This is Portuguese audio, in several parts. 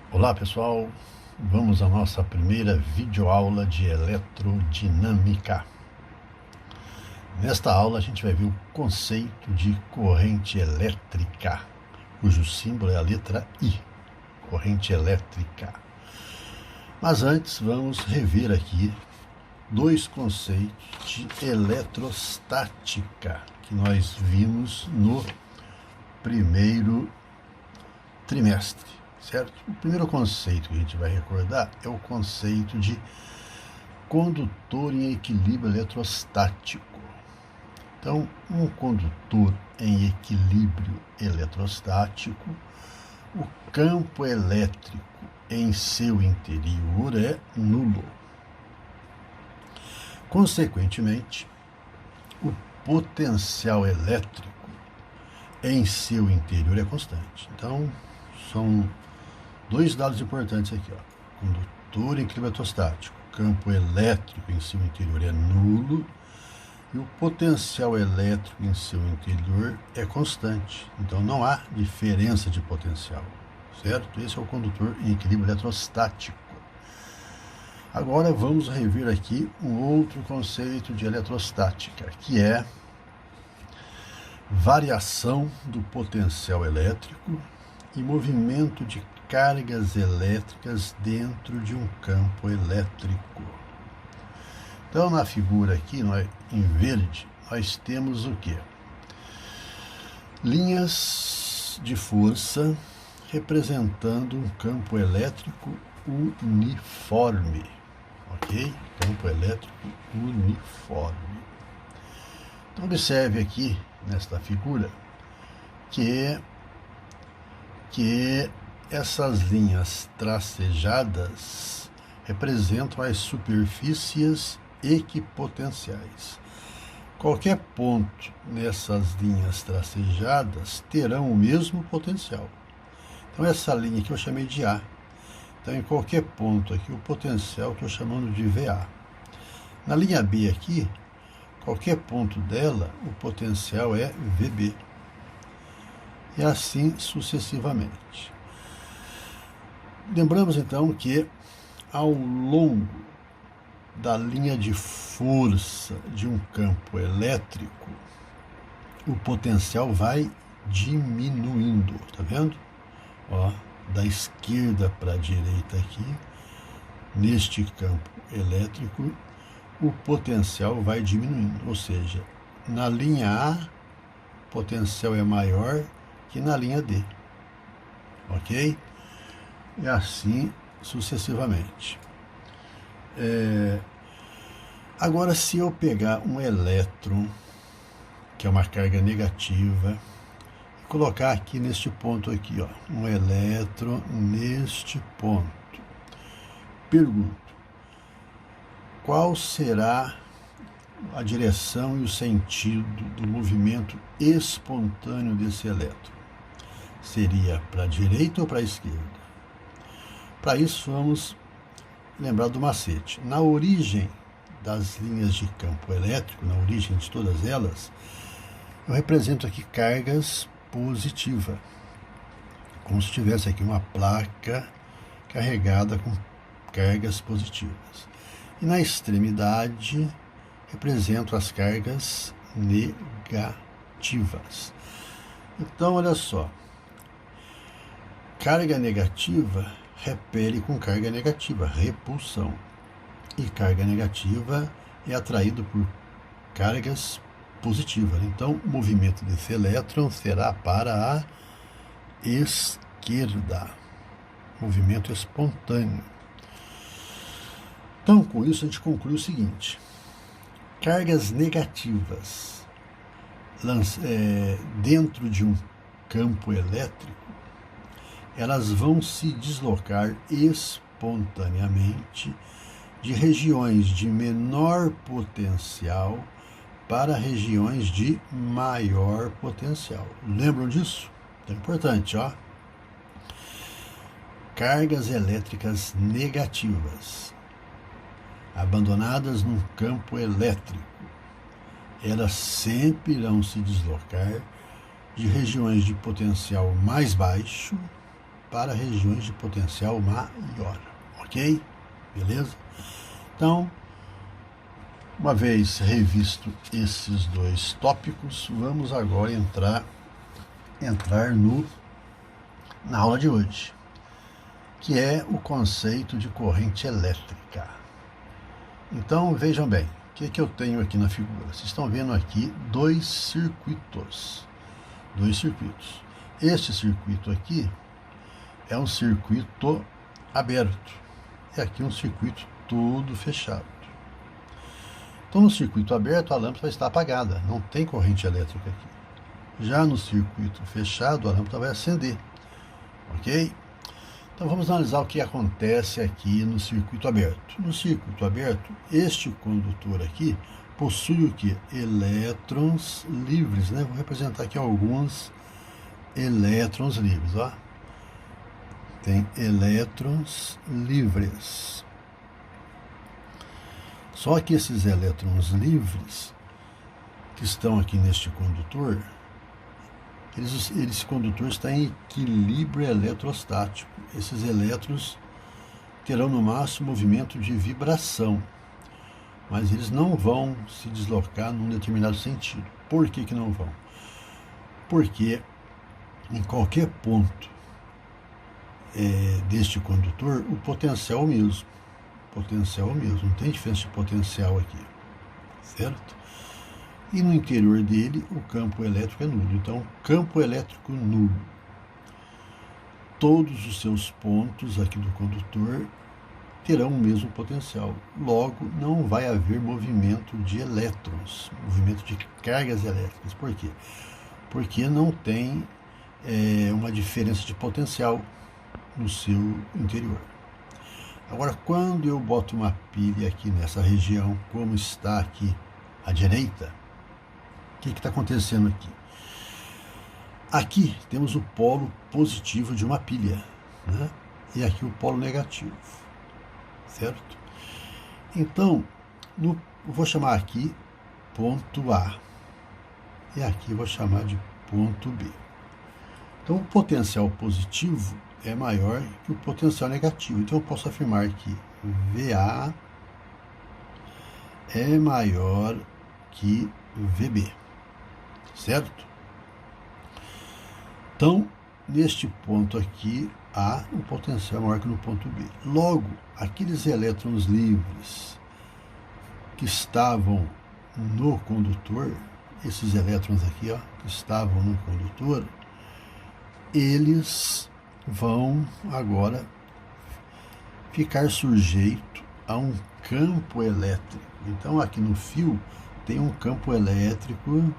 Olá pessoal, vamos à nossa primeira videoaula de eletrodinâmica. Nesta aula a gente vai ver o conceito de corrente elétrica, cujo símbolo é a letra I, corrente elétrica. Mas antes vamos rever aqui dois conceitos de eletrostática que nós vimos no primeiro trimestre. Certo? O primeiro conceito que a gente vai recordar é o conceito de condutor em equilíbrio eletrostático. Então, um condutor em equilíbrio eletrostático, o campo elétrico em seu interior é nulo. Consequentemente, o potencial elétrico em seu interior é constante. Então, são dois dados importantes aqui, ó. Condutor em equilíbrio eletrostático, campo elétrico em seu interior é nulo e o potencial elétrico em seu interior é constante. Então não há diferença de potencial, certo? Esse é o condutor em equilíbrio eletrostático. Agora vamos rever aqui um outro conceito de eletrostática, que é variação do potencial elétrico e movimento de cargas elétricas dentro de um campo elétrico. Então, na figura aqui, em verde, nós temos o quê? Linhas de força representando um campo elétrico uniforme, ok? Campo elétrico uniforme. Então, observe aqui, nesta figura, que essas linhas tracejadas representam as superfícies equipotenciais. Qualquer ponto nessas linhas tracejadas terão o mesmo potencial. Então essa linha aqui eu chamei de A. Então em qualquer ponto aqui o potencial eu estou chamando de VA. Na linha B aqui, qualquer ponto dela o potencial é VB. E assim sucessivamente. Lembramos então que ao longo da linha de força de um campo elétrico, o potencial vai diminuindo, tá vendo? Ó, da esquerda para a direita aqui, neste campo elétrico, o potencial vai diminuindo, ou seja, na linha A, o potencial é maior que na linha D, ok? E assim sucessivamente. Agora, se eu pegar um elétron, que é uma carga negativa, e colocar aqui neste ponto aqui, ó, um elétron neste ponto, pergunto, qual será a direção e o sentido do movimento espontâneo desse elétron? Seria para a direita ou para a esquerda? Para isso, vamos lembrar do macete. Na origem das linhas de campo elétrico, na origem de todas elas, eu represento aqui cargas positivas, como se tivesse aqui uma placa carregada com cargas positivas. E na extremidade, represento as cargas negativas. Então, olha só. Carga negativa repele com carga negativa, repulsão. E carga negativa é atraído por cargas positivas. Então, o movimento desse elétron será para a esquerda. Movimento espontâneo. Então, com isso, a gente conclui o seguinte. Cargas negativas dentro de um campo elétrico, elas vão se deslocar espontaneamente de regiões de menor potencial para regiões de maior potencial. Lembram disso? É importante, ó. Cargas elétricas negativas, abandonadas num campo elétrico, elas sempre irão se deslocar de regiões de potencial mais baixo para regiões de potencial maior, ok? Beleza? Então, uma vez revisto esses dois tópicos, vamos agora entrar na aula de hoje, que é o conceito de corrente elétrica. Então, vejam bem, o que eu tenho aqui na figura? Vocês estão vendo aqui dois circuitos. Este circuito aqui é um circuito aberto. E aqui um circuito todo fechado. Então, no circuito aberto, a lâmpada vai estar apagada. Não tem corrente elétrica aqui. Já no circuito fechado, a lâmpada vai acender. Ok? Então, vamos analisar o que acontece aqui no circuito aberto. No circuito aberto, este condutor aqui possui o quê? Elétrons livres, né? Vou representar aqui alguns elétrons livres, ó. Tem elétrons livres. Só que esses elétrons livres que estão aqui neste condutor, esse condutor está em equilíbrio eletrostático. Esses elétrons terão no máximo movimento de vibração, mas eles não vão se deslocar num determinado sentido. Por que não vão? Porque em qualquer ponto deste condutor, o potencial é o mesmo. Não tem diferença de potencial aqui, certo? E no interior dele, o campo elétrico é nulo. Então, campo elétrico nulo. Todos os seus pontos aqui do condutor terão o mesmo potencial. Logo, não vai haver movimento de elétrons, movimento de cargas elétricas. Por quê? Porque não tem uma diferença de potencial no seu interior. Agora, quando eu boto uma pilha aqui nessa região, como está aqui à direita, o que está acontecendo aqui? Aqui temos o polo positivo de uma pilha, né? E aqui o polo negativo, certo? Então, vou chamar aqui ponto A, e aqui vou chamar de ponto B. Então, o potencial positivo é maior que o potencial negativo. Então, eu posso afirmar que VA é maior que VB, certo? Então, neste ponto aqui, A, o potencial é maior que no ponto B. Logo, aqueles elétrons livres que estavam no condutor, esses elétrons aqui, ó, que estavam no condutor, eles vão agora ficar sujeito a um campo elétrico. Então, aqui no fio tem um campo elétrico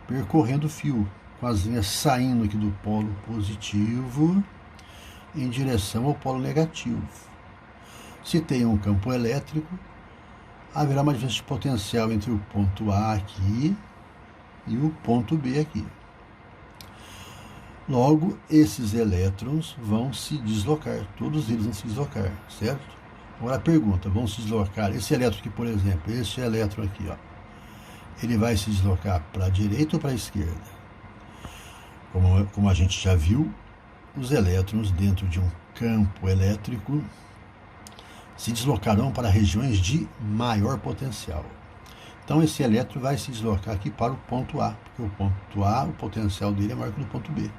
percorrendo o fio, com as linhas saindo aqui do polo positivo em direção ao polo negativo. Se tem um campo elétrico, haverá uma diferença de potencial entre o ponto A aqui e o ponto B aqui. Logo, esses elétrons vão se deslocar, todos eles vão se deslocar, certo? Agora a pergunta, vão se deslocar, esse elétron aqui, por exemplo, esse elétron aqui, ó, ele vai se deslocar para a direita ou para a esquerda? Como a gente já viu, os elétrons dentro de um campo elétrico se deslocarão para regiões de maior potencial. Então, esse elétron vai se deslocar aqui para o ponto A, porque o ponto A, o potencial dele é maior que no ponto B.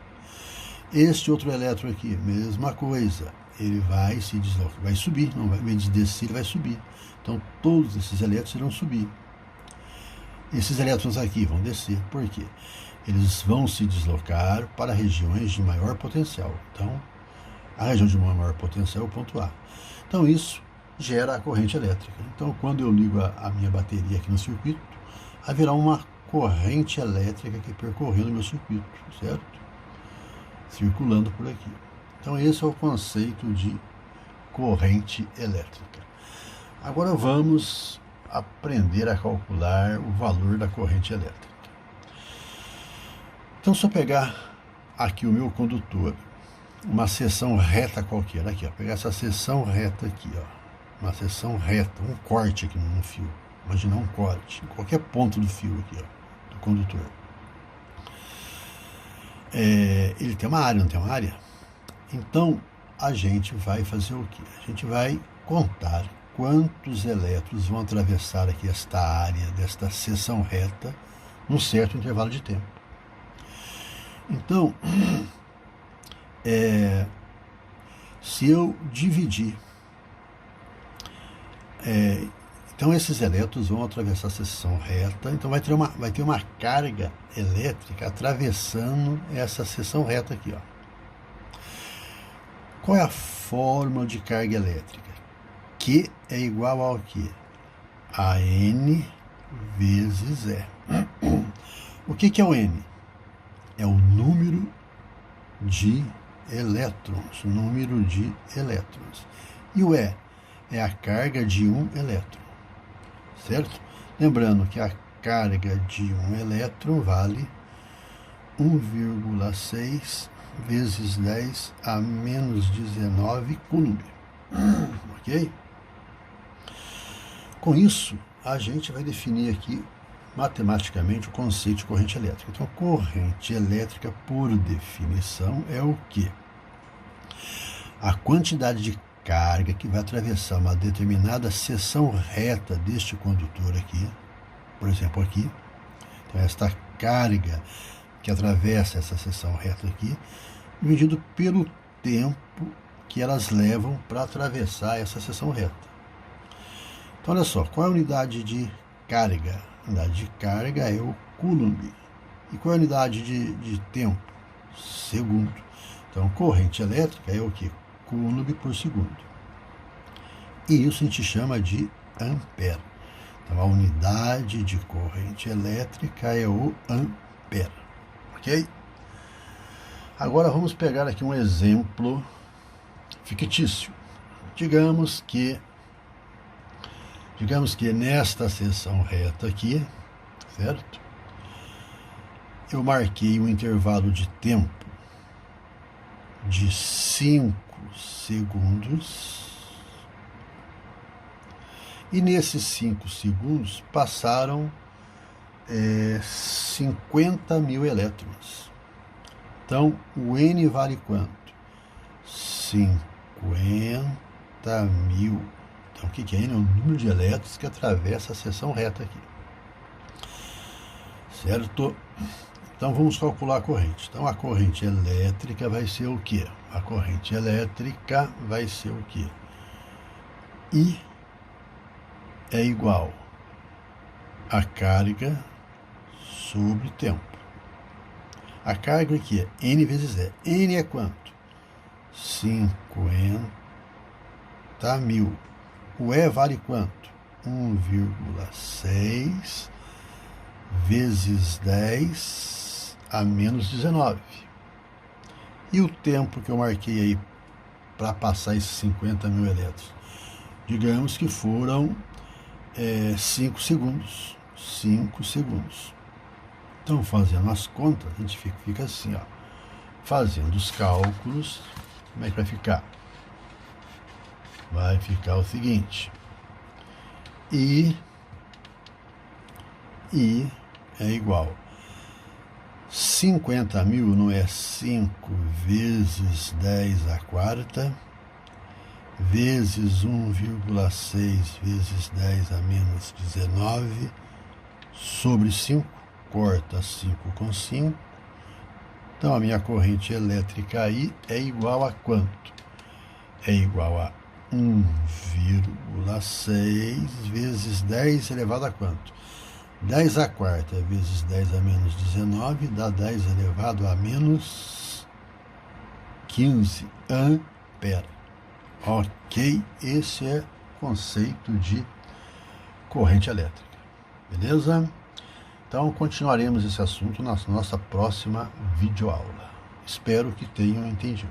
Este outro elétron aqui, mesma coisa, ele vai se deslocar, vai subir, não vai, em vez de descer, ele vai subir. Então, todos esses elétrons irão subir. Esses elétrons aqui vão descer, por quê? Eles vão se deslocar para regiões de maior potencial. Então, a região de maior potencial é o ponto A. Então, isso gera a corrente elétrica. Então, quando eu ligo a minha bateria aqui no circuito, haverá uma corrente elétrica aqui percorrendo o meu circuito, certo? Circulando por aqui. Então, esse é o conceito de corrente elétrica. Agora vamos aprender a calcular o valor da corrente elétrica. Então, se eu pegar aqui o meu condutor, uma seção reta qualquer, aqui, ó, pegar essa seção reta aqui, ó, uma seção reta, um corte aqui no fio, imaginar um corte, em qualquer ponto do fio aqui, ó, do condutor. Ele tem uma área, não tem uma área? Então, a gente vai fazer o quê? A gente vai contar quantos elétrons vão atravessar aqui esta área desta seção reta num certo intervalo de tempo. Então, se eu dividir, então esses elétrons vão atravessar a seção reta, então vai ter uma carga elétrica atravessando essa seção reta aqui, ó. Qual é a fórmula de carga elétrica? Q é igual ao quê? A N vezes E. O que é o N? É o número de elétrons. Número de elétrons. E o E é a carga de um elétron. Certo? Lembrando que a carga de um elétron vale 1,6 vezes 10 a menos 19 coulomb. Ok? Com isso, a gente vai definir aqui matematicamente o conceito de corrente elétrica. Então, corrente elétrica, por definição, é o quê? A quantidade de carga que vai atravessar uma determinada seção reta deste condutor aqui, por exemplo, aqui. Então, esta carga que atravessa essa seção reta aqui, dividido pelo tempo que elas levam para atravessar essa seção reta. Então, olha só, qual é a unidade de carga? A unidade de carga é o coulomb. E qual é a unidade de tempo? Segundo. Então, corrente elétrica é o que? Coulomb por segundo. E isso a gente chama de ampere. Então, a unidade de corrente elétrica é o ampere. Ok? Agora vamos pegar aqui um exemplo fictício. Digamos que nesta seção reta aqui, certo? Eu marquei um intervalo de tempo de 5 segundos. E nesses 5 segundos passaram 50 mil elétrons. Então, o N vale quanto? 50 mil. Então, o que é N? É o número de elétrons que atravessa a seção reta aqui. Certo? Então, vamos calcular a corrente. Então, a corrente elétrica vai ser o quê? A corrente elétrica vai ser o quê? I é igual a carga sobre tempo. A carga aqui é N vezes E. N é quanto? 50 mil. O E vale quanto? 1,6 vezes 10 a menos 19. E o tempo que eu marquei aí para passar esses 50 mil elétrons? Digamos que foram 5 segundos. 5 segundos. Então, fazendo as contas, a gente fica assim, ó. Fazendo os cálculos, como é que vai ficar? Vai ficar o seguinte. I é igual 50 mil, não é 5 vezes 10 à quarta, vezes 1,6 vezes 10 a menos 19, sobre 5, corta 5 com 5. Então, a minha corrente elétrica aí é igual a quanto? É igual a 1,6 vezes 10 elevado a quanto? 10 à quarta vezes 10 a menos 19 dá 10 elevado a menos 15 ampere. Ok? Esse é o conceito de corrente elétrica. Beleza? Então, continuaremos esse assunto na nossa próxima videoaula. Espero que tenham entendido.